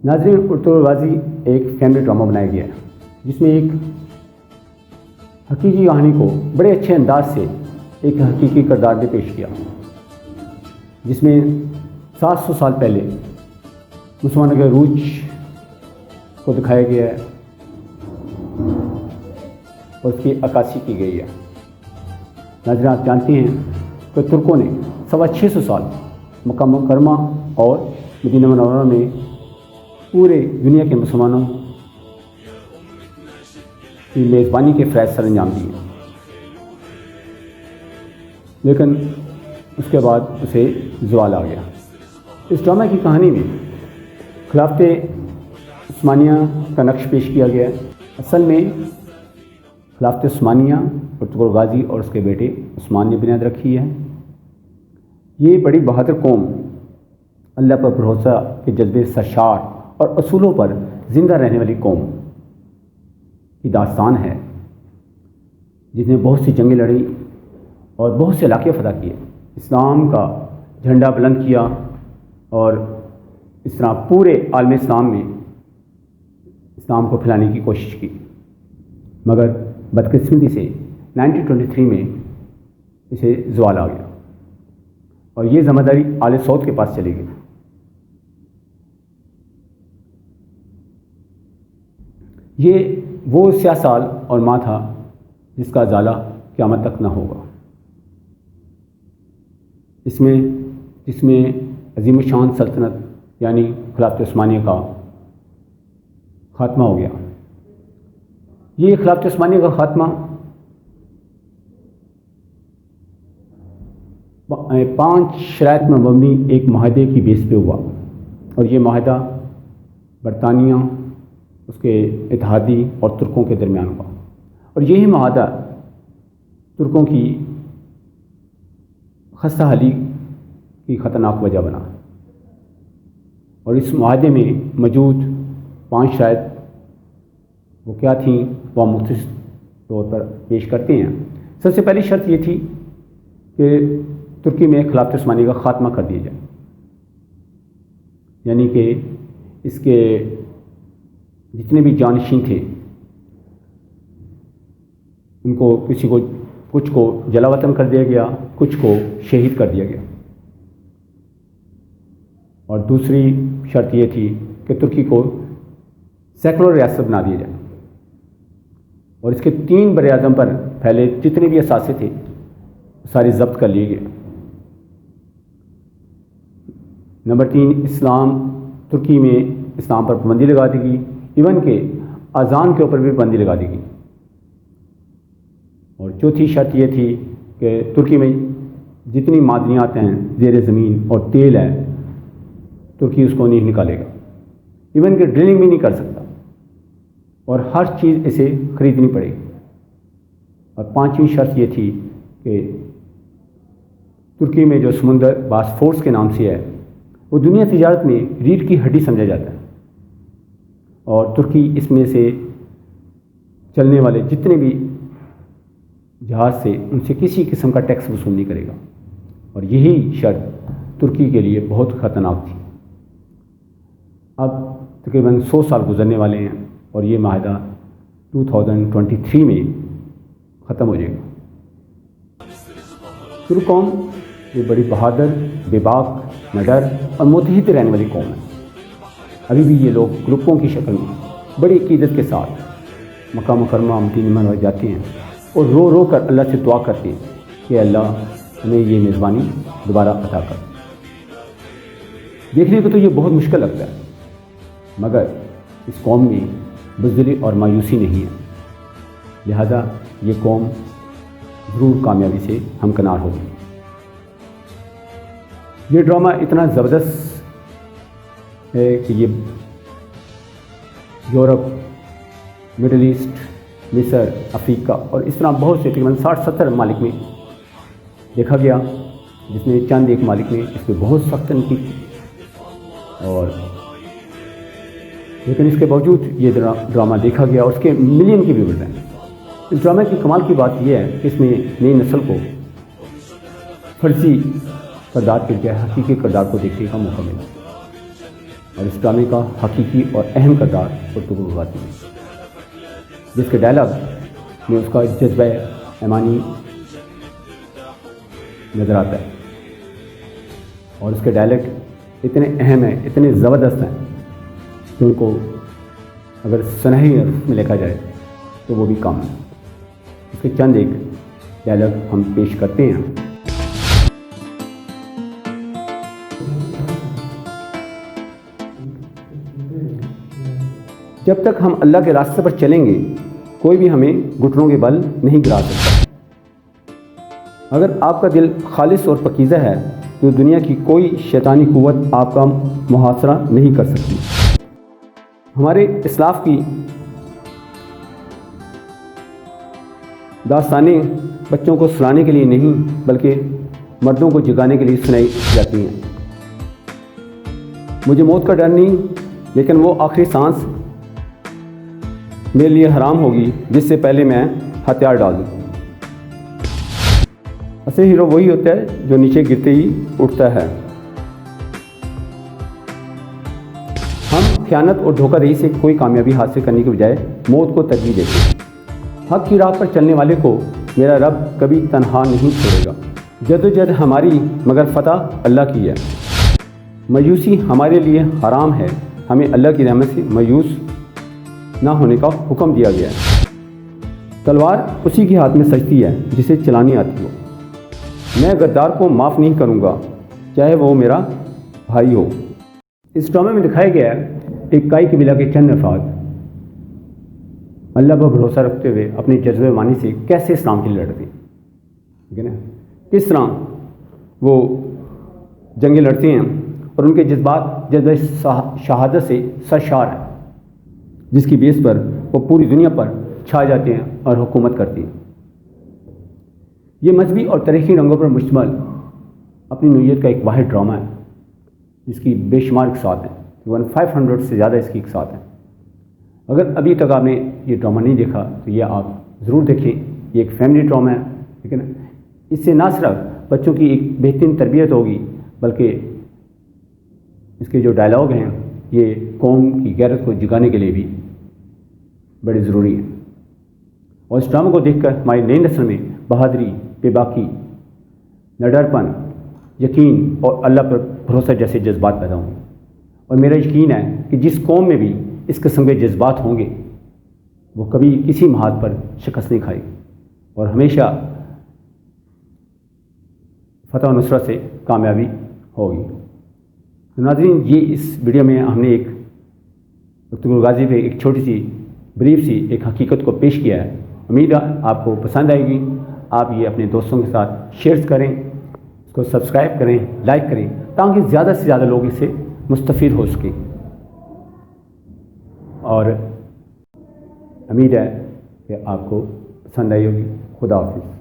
ناظرین، Ertugrul Ghazi ایک family drama بنایا گیا ہے جس میں ایک حقیقی کہانی کو بڑے اچھے انداز سے ایک حقیقی کردار نے پیش کیا، جس میں 700 سال پہلے مسلمانوں کے عروج کو دکھایا گیا ہے اور اس کی عکاسی کی گئی ہے۔ ناظرین، آپ جانتے ہیں کہ ترکوں نے 650 سال مکہ مکرمہ اور مدینہ منورہ میں پورے دنیا کے مسلمانوں کی میزبانی کے فرائض سر انجام دیے، لیکن اس کے بعد اسے زوال آ گیا۔ اس ڈرامہ کی کہانی میں خلافت عثمانیہ کا نقش پیش کیا گیا ہے۔ اصل میں خلافت عثمانیہ ارطغرل غازی اور اس کے بیٹے عثمان نے بنیاد رکھی ہے۔ یہ بڑی بہادر قوم، اللہ پر بھروسہ کے جذبے سرشار اور اصولوں پر زندہ رہنے والی قوم کی داستان ہے، جس نے بہت سی جنگیں لڑیں اور بہت سے علاقے فتح کیے، اسلام کا جھنڈا بلند کیا اور اس طرح پورے عالم اسلام میں اسلام کو پھیلانے کی کوشش کی، مگر بدقسمتی سے 1923 میں اسے زوال آ گیا اور یہ ذمہ داری آل سعود کے پاس چلی گئی۔ یہ وہ سیاہ سال اور ماہ تھا جس کا ازالہ قیامت تک نہ ہوگا، جس میں عظیم الشان سلطنت یعنی خلافت عثمانیہ کا خاتمہ ہو گیا۔ یہ خلافت عثمانیہ کا خاتمہ 5 شرائط میں مبنی ایک معاہدے کی بیس پہ ہوا، اور یہ معاہدہ برطانیہ، اس کے اتحادی اور ترکوں کے درمیان ہوا، اور یہی معاہدہ ترکوں کی خستہ حالی کی خطرناک وجہ بنا، اور اس معاہدے میں موجود 5 شرائط وہ کیا تھیں وہ ہم مختصر طور پر پیش کرتے ہیں۔ سب سے پہلی شرط یہ تھی کہ ترکی میں خلافت عثمانیہ کا خاتمہ کر دیا جائے، یعنی کہ اس کے جتنے بھی جانشین تھے ان کو کچھ کو جلا وطن کر دیا گیا، کچھ کو شہید کر دیا گیا، اور دوسری شرط یہ تھی کہ ترکی کو سیکولر ریاست بنا دیا جائے، اور اس کے 3 بر اعظم پر پھیلے جتنے بھی اثاثے تھے سارے ضبط کر لیے گئے۔ نمبر 3، اسلام، ترکی میں اسلام پر پابندی لگا دی گئی، ایون کہ اذان کے اوپر بھی پابندی لگا دی گئی، اور چوتھی شرط یہ تھی کہ ترکی میں جتنی معدنیات ہیں، زیر زمین اور تیل ہے، ترکی اس کو نہیں نکالے گا، ایون کہ ڈرلنگ بھی نہیں کر سکتا، اور ہر چیز اسے خریدنی پڑے گی۔ اور 5ویں شرط یہ تھی کہ ترکی میں جو سمندر باسفورس کے نام سے ہے، وہ دنیا تجارت میں ریڑھ کی ہڈی سمجھا جاتا ہے، اور ترکی اس میں سے چلنے والے جتنے بھی جہاز سے ان سے کسی قسم کا ٹیکس وصول نہیں کرے گا، اور یہی شرط ترکی کے لیے بہت خطرناک تھی۔ اب تقریباً 100 سال گزرنے والے ہیں اور یہ معاہدہ 2023 میں ختم ہو جائے گا۔ ترک قوم یہ بڑی بہادر، بے باک، نڈر اور متحد رہنے والی قوم ہے۔ ابھی بھی یہ لوگ گروپوں کی شکل میں بڑی عقیدت کے ساتھ مکہ مکرمہ مدینہ منورہ جاتے ہیں اور رو رو کر اللہ سے دعا کرتے ہیں کہ اللہ ہمیں یہ میزبانی دوبارہ عطا کر۔ دیکھنے کو تو یہ بہت مشکل لگتا ہے، مگر اس قوم میں بزدلی اور مایوسی نہیں ہے، لہذا یہ قوم ضرور کامیابی سے ہمکنار ہوگی۔ یہ ڈرامہ اتنا زبردست ہے کہ یہ یورپ، مڈل ایسٹ، مصر، افریقہ اور اس طرح بہت سے تقریباً 60-70 ممالک میں دیکھا گیا، جس میں چند ایک ممالک میں اس پہ بہت سخت تنقید کی، اور لیکن اس کے باوجود یہ ڈرامہ دیکھا گیا اور اس کے ملین کی ویوز ہیں۔ اس ڈرامے کی کمال کی بات یہ ہے کہ اس میں نئی نسل کو فرضی کردار کے بجائے حقیقی کردار کو دیکھنے کا موقع ملا۔ اور اس ڈرامے کا حقیقی اور اہم کردار ارطغرل غازی ہے، جس کے ڈائلاگ میں اس کا جذبہ ایمانی نظر آتا ہے، اور اس کے ڈائلیکٹ اتنے اہم ہیں، اتنے زبردست ہیں کہ ان کو اگر سنہری عرف میں لکھا جائے تو وہ بھی کم ہے۔ اس کے چند ایک ڈائلاگ ہم پیش کرتے ہیں۔ جب تک ہم اللہ کے راستے پر چلیں گے کوئی بھی ہمیں گھٹنوں کے بل نہیں گرا سکتا۔ اگر آپ کا دل خالص اور پاکیزہ ہے تو دنیا کی کوئی شیطانی قوت آپ کا محاصرہ نہیں کر سکتی۔ ہمارے اسلاف کی داستانیں بچوں کو سنانے کے لیے نہیں بلکہ مردوں کو جگانے کے لیے سنائی جاتی ہیں۔ مجھے موت کا ڈر نہیں، لیکن وہ آخری سانس میرے لیے حرام ہوگی جس سے پہلے میں ہتھیار ڈال دوں۔ اصل ہیرو وہی ہوتا ہے جو نیچے گرتے ہی اٹھتا ہے۔ ہم خیانت اور دھوکہ دہی سے کوئی کامیابی حاصل کرنے کے بجائے موت کو ترجیح دیتے ہیں۔ حق کی راہ پر چلنے والے کو میرا رب کبھی تنہا نہیں چھوڑے گا۔ جدوجہد ہماری مگر فتح اللہ کی ہے۔ مایوسی ہمارے لیے حرام ہے، ہمیں اللہ کی رحمت سے مایوس نہ ہونے کا حکم دیا گیا ہے۔ تلوار اسی کے ہاتھ میں سجتی ہے جسے چلانی آتی ہو۔ میں غدار کو معاف نہیں کروں گا چاہے وہ میرا بھائی ہو۔ اس ڈرامے میں دکھایا گیا ہے ایک کائی قبیلہ کے چند افراد اللہ پر بھروسہ رکھتے ہوئے اپنے جذبہ مانی سے کیسے اسلام کے لیے لڑتے ہیں، ٹھیک ہے نا، کس طرح وہ جنگیں لڑتے ہیں اور ان کے جذبات جذبہ شہادت سے سرشار ہیں، جس کی بیس پر وہ پوری دنیا پر چھا جاتے ہیں اور حکومت کرتے ہیں۔ یہ مذہبی اور تاریخی رنگوں پر مشتمل اپنی نوعیت کا ایک واحد ڈرامہ ہے جس کی بے شمار اقساط ہیں، 1500 سے زیادہ اس کی اقساط ہیں۔ اگر ابھی تک آپ نے یہ ڈرامہ نہیں دیکھا تو یہ آپ ضرور دیکھیں۔ یہ ایک فیملی ڈرامہ ہے، ٹھیک ہے نا۔ اس سے نہ صرف بچوں کی ایک بہترین تربیت ہوگی بلکہ اس کے جو ڈائلاگ ہیں یہ قوم کی غیرت کو جگانے کے لیے بھی بڑے ضروری ہیں۔ اور اس ڈرامے کو دیکھ کر ہماری نئی نسل میں بہادری، بے باکی، نڈرپن، یقین اور اللہ پر بھروسہ جیسے جذبات پیدا ہوں گے۔ اور میرا یقین ہے کہ جس قوم میں بھی اس قسم کے جذبات ہوں گے وہ کبھی کسی محاذ پر شکست نہیں کھائے گی اور ہمیشہ فتح و نصرت سے کامیابی ہوگی۔ تو ناظرین، یہ اس ویڈیو میں ہم نے ایک ارطغرل غازی پہ ایک چھوٹی سی بریف سی ایک حقیقت کو پیش کیا ہے۔ امید ہے آپ کو پسند آئے گی۔ آپ یہ اپنے دوستوں کے ساتھ شیئر کریں، اس کو سبسکرائب کریں، لائک کریں تاکہ زیادہ سے زیادہ لوگ اس سے مستفید ہو سکیں۔ اور امید ہے کہ آپ کو پسند آئی ہوگی۔ خدا حافظ۔